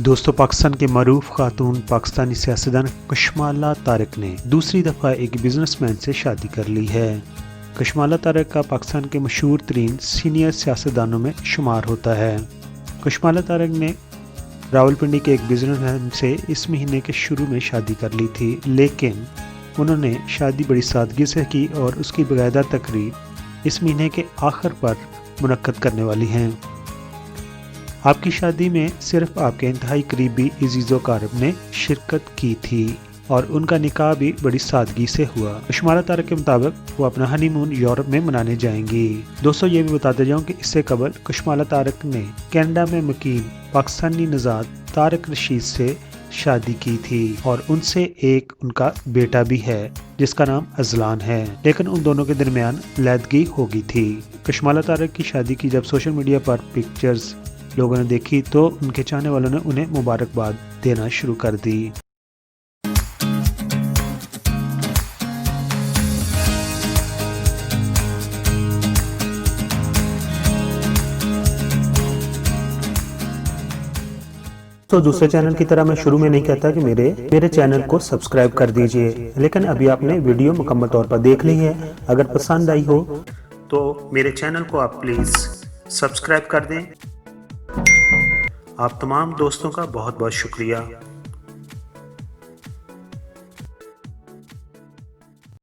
दोस्तों, पाकिस्तान के मरूफ खातून पाकिस्तानी सियासतदान कशमाला तारिक ने दूसरी दफ़ा एक बिजनेसमैन से शादी कर ली है। कशमाला तारिक का पाकिस्तान के मशहूर तरीन सीनियर सियासतदानों में शुमार होता है। कशमाला तारिक ने रावलपिंडी के एक बिजनेसमैन से इस महीने के शुरू में शादी कर ली थी, लेकिन उन्होंने शादी बड़ी सादगी से की और उसकी बाकायदा तकरीब इस महीने के आखिर पर मुनक्कद करने वाली हैं। आपकी शादी में सिर्फ आपके इंतहाई करीबी अजीज़ो कारब ने शिरकत की थी और उनका निकाह भी बड़ी सादगी से हुआ। कशमाला तारिक के मुताबिक वो अपना हनीमून यूरोप में मनाने जाएंगी। दोस्तों, ये भी बताते जाऊं कि इससे कबल कशमाला तारिक ने कनाडा में मुकीम पाकिस्तानी नज़ाद तारिक रशीद से शादी की थी और उनसे एक उनका बेटा भी है जिसका नाम अजलान है, लेकिन उन दोनों के दरमियान लैदगी हो गई थी। कशमाला तारिक की शादी की जब सोशल मीडिया पर पिक्चर्स लोगों ने देखी तो उनके चाहने वालों ने उन्हें मुबारकबाद देना शुरू कर दी। तो दूसरे चैनल की तरह मैं शुरू में नहीं कहता कि मेरे चैनल को सब्सक्राइब कर दीजिए, लेकिन अभी आपने वीडियो मुकम्मल तौर पर देख ली है। अगर पसंद आई हो तो मेरे चैनल को आप प्लीज़ सब्सक्राइब कर दें। आप तमाम दोस्तों का बहुत बहुत शुक्रिया।